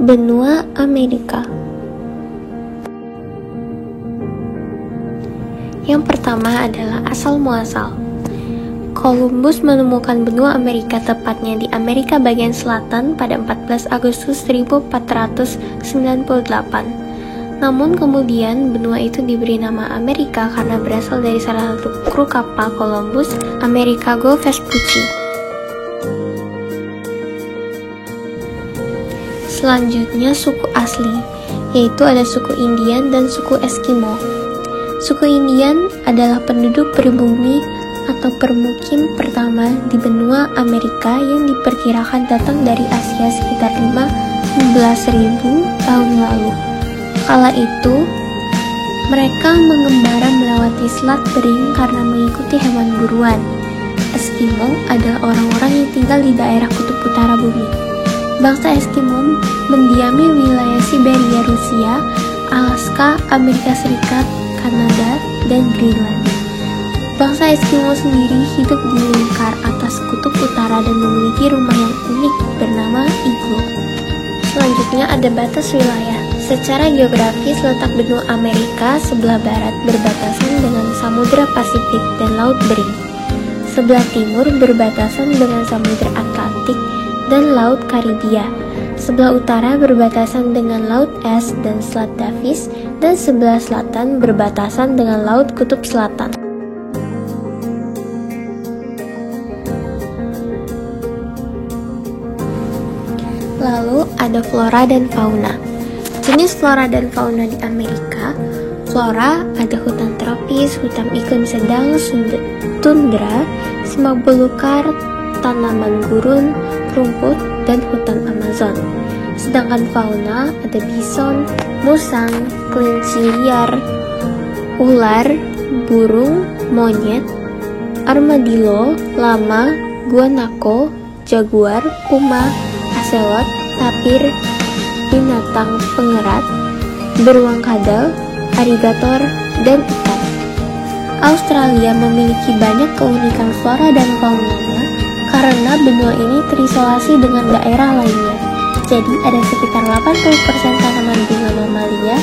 Benua Amerika. Yang pertama adalah asal-muasal. Columbus menemukan benua Amerika, tepatnya di Amerika bagian selatan pada 14 Agustus 1498. Namun kemudian benua itu diberi nama Amerika karena berasal dari salah satu kru kapal Columbus, Americago Vespucci. Selanjutnya suku asli, yaitu ada suku Indian dan suku Eskimo. Suku Indian adalah penduduk pribumi atau permukim pertama di benua Amerika yang diperkirakan datang dari Asia sekitar 15.000 tahun lalu. Kala itu, mereka mengembara melewati Selat Bering karena mengikuti hewan buruan. Eskimo adalah orang-orang yang tinggal di daerah kutub utara bumi. Bangsa Eskimo mendiami wilayah Siberia, Rusia, Alaska, Amerika Serikat, Kanada, dan Greenland. Bangsa Eskimo sendiri hidup di lingkar atas kutub utara dan memiliki rumah yang unik bernama igloo. Selanjutnya ada batas wilayah. Secara geografis, letak benua Amerika sebelah barat berbatasan dengan Samudra Pasifik dan Laut Bering. Sebelah timur berbatasan dengan Samudra Atlantik dan Laut Karibia. Sebelah utara berbatasan dengan Laut Es dan Selat Davis, dan sebelah selatan berbatasan dengan Laut Kutub Selatan. Lalu ada flora dan fauna. Jenis flora dan fauna di Amerika. Flora ada hutan tropis, hutan iklim sedang, tundra, semak belukar, tanaman gurun, rumput, dan hutan Amazon. Sedangkan fauna ada bison, musang, kelinci liar, ular, burung, monyet, armadillo, lama, guanaco, jaguar, puma, ocelot, tapir, binatang pengerat, beruang kadal, aligator, dan ikan. Australia memiliki banyak keunikan flora dan faunanya karena benua ini terisolasi dengan daerah lainnya. Jadi ada sekitar 80% tanaman bunga mamalia,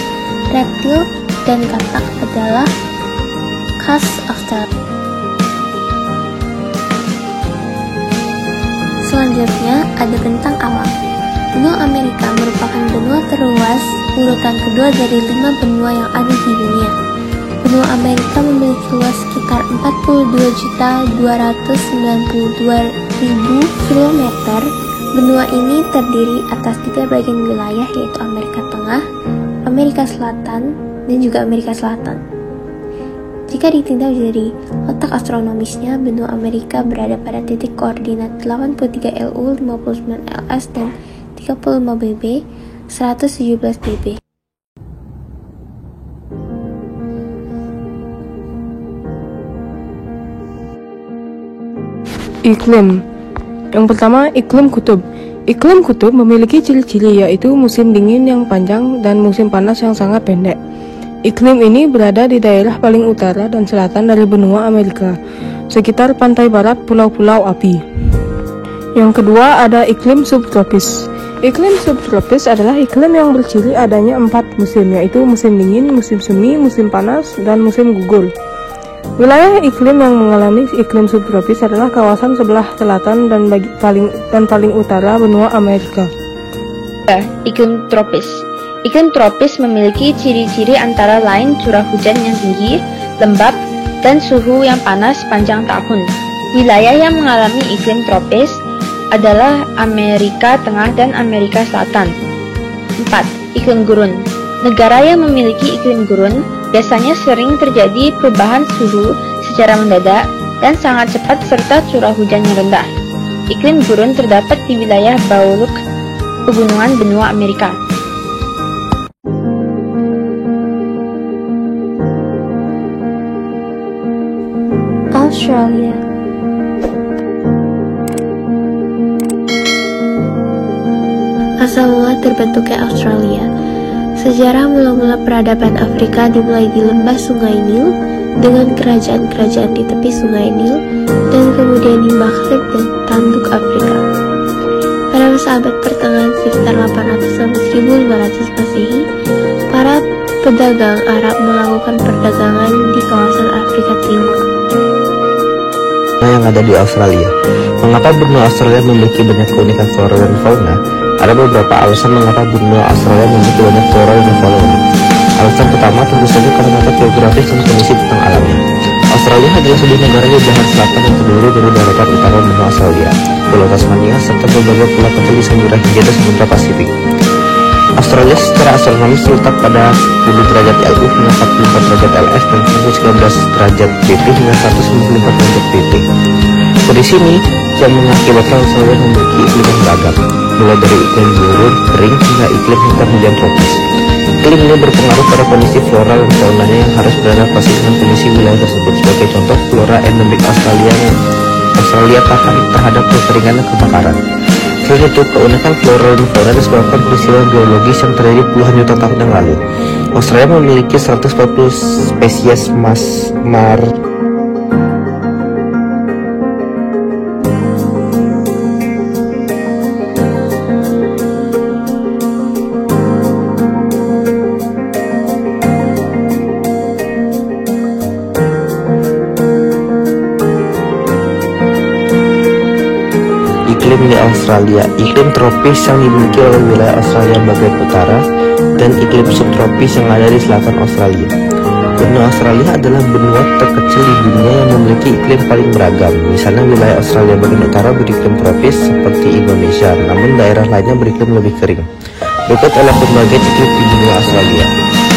reptil, dan katak adalah khas Australia. Selanjutnya ada bentang alam. Benua Amerika merupakan benua terluas, urutan kedua dari 5 benua yang ada di dunia. Benua Amerika memiliki luas sekitar 42.292.000 km. Benua ini terdiri atas 3 bagian wilayah, yaitu Amerika Tengah, Amerika Selatan, dan juga Amerika Selatan. Jika ditinjau dari letak astronomisnya, benua Amerika berada pada titik koordinat 83 LU, 59 LS, dan 35 BB, 117 BB. Iklim. Yang pertama, iklim kutub. Iklim kutub memiliki ciri-ciri, yaitu musim dingin yang panjang dan musim panas yang sangat pendek. Iklim ini berada di daerah paling utara dan selatan dari benua Amerika, sekitar pantai barat pulau-pulau api. Yang kedua ada iklim subtropis. Iklim subtropis adalah iklim yang berciri adanya 4 musim, yaitu musim dingin, musim semi, musim panas, dan musim gugur. Wilayah iklim yang mengalami iklim subtropis adalah kawasan sebelah selatan dan paling utara benua Amerika. Iklim tropis. Iklim tropis memiliki ciri-ciri antara lain curah hujan yang tinggi, lembab, dan suhu yang panas sepanjang tahun. Wilayah yang mengalami iklim tropis adalah Amerika Tengah dan Amerika Selatan. 4. Iklim gurun. Negara yang memiliki iklim gurun biasanya sering terjadi perubahan suhu secara mendadak dan sangat cepat serta curah hujan yang rendah. Iklim gurun terdapat di wilayah bawah pegunungan benua Amerika. Australia. Asal mula terbentuknya Australia. Sejarah mula-mula peradaban Afrika dimulai di lembah Sungai Nil dengan kerajaan-kerajaan di tepi Sungai Nil dan kemudian di Maghrib dan Tanduk Afrika. Pada masa abad pertengahan sekitar 800 sampai 1500 Masehi, para pedagang Arab melakukan perdagangan di kawasan Afrika Timur yang ada di Australia. Mengapa benua Australia memiliki banyak keunikan flora dan fauna? Ada beberapa alasan mengapa benua Australia memiliki banyak flora dan fauna unik. Alasan pertama tentu saja karena letak geografis dan kondisi bentang alamnya. Australia adalah sebuah negara di belahan selatan yang terdiri dari daratan utara benua Australia, Pulau Tasmania, serta berbagai pulau kecil di Samudra Hindia dan Samudra Pasifik. Australia secara astronomis terletak pada 10 derajat LU hingga 44 derajat LS dan suhu 19 derajat BP hingga 194 derajat BP. Kondisi ini yang mengakibatkan Australia memiliki iklim yang beragam, mulai dari iklim gurun, kering, hingga iklim hitam hujan tropis. Iklim ini berpengaruh pada kondisi flora dan faunanya yang harus beradaptasi dengan kondisi wilayah tersebut. Sebagai contoh, flora endemik Australia tahan terhadap kekeringan dan kebakaran. Selain itu, keunikan flora dan fauna disebabkan peristiwa geologis yang terjadi puluhan juta tahun yang lalu. Australia memiliki 140 spesies iklim di Australia. Iklim tropis yang dimiliki oleh wilayah Australia bagian utara dan iklim subtropis yang ada di selatan Australia. Benua Australia adalah benua terkecil di dunia yang memiliki iklim paling beragam. Misalnya wilayah Australia bagian utara beriklim tropis seperti Indonesia, namun daerah lainnya beriklim lebih kering. Berikut adalah berbagai iklim di benua Australia.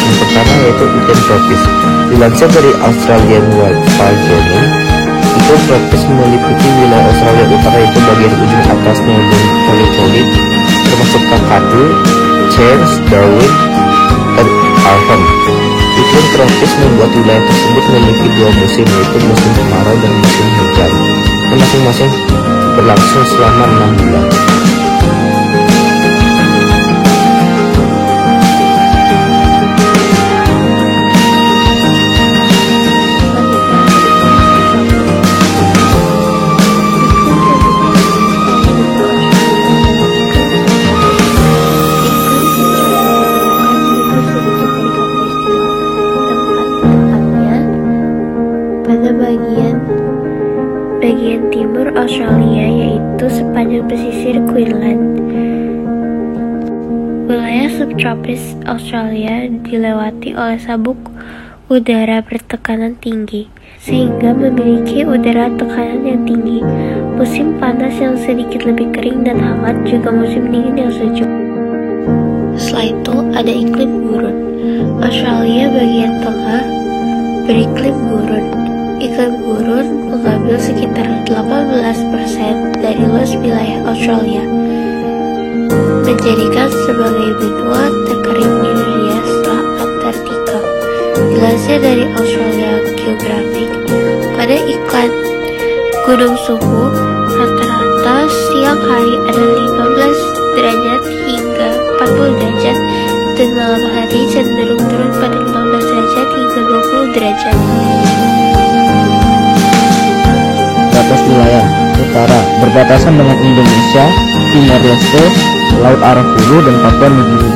Yang pertama yaitu iklim tropis. Dilansir dari Australian Wildlife Journal, iklim tropis meliputi wilayah Australia utara yaitu bagian ujung atas Melbourne Polytonic, termasuk Kakadu, Cairns, Darwin, dan Arnhem. Iklim tropis membuat wilayah tersebut memiliki dua musim, yaitu musim kemarau dan musim hujan, yang masing-masing berlangsung selama 6 bulan. pada bagian timur Australia, yaitu sepanjang pesisir Queensland. Wilayah subtropis Australia dilewati oleh sabuk udara bertekanan tinggi, sehingga memiliki udara tekanan yang tinggi, musim panas yang sedikit lebih kering dan hangat, juga musim dingin yang sejuk. Setelah itu ada iklim gurun. Australia bagian tengah beriklim gurun. Iklim gurun mengambil sekitar 18% dari luas wilayah Australia, menjadikan sebagai benua terkering di dunia setelah Antartika. Dilansir dari Australia Geographic, pada iklan gunung suhu rata-rata siang hari ada 15 derajat hingga 40 derajat dan malam hari cenderung turun pada 15 derajat hingga 20 derajat. Batas wilayah utara berbatasan dengan Indonesia, Timor Leste, Laut Arafuru dan Papua Nugini.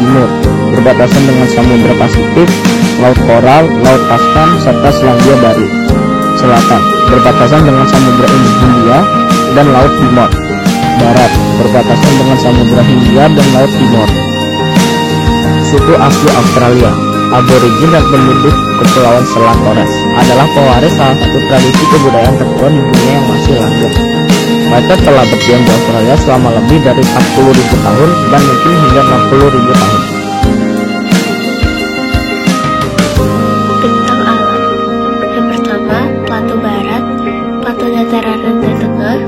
Timur berbatasan dengan Samudra Pasifik, Laut Koral, Laut Pascan serta Selandia Baru. Selatan berbatasan dengan Samudra Hindia dan Laut Timor. Barat berbatasan dengan Samudra Hindia dan Laut Timor. Suku asli Australia, aborigin dan penduduk Kepulauan Selat Torres adalah pewaris salah satu tradisi kebudayaan tertua di dunia yang masih lanjut. Mereka telah berdiam di Australia selama lebih dari 40.000 tahun dan mungkin hingga 60.000 tahun. Bentang alam. Yang pertama, Plato Barat, Plato Dataran Rendah Tengah,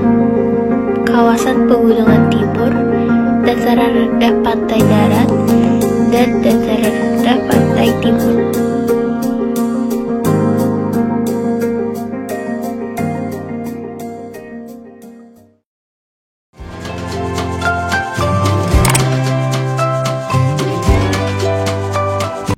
kawasan pegunungan timur, dataran rendah pantai darat, dan dataran rendah pantai timur.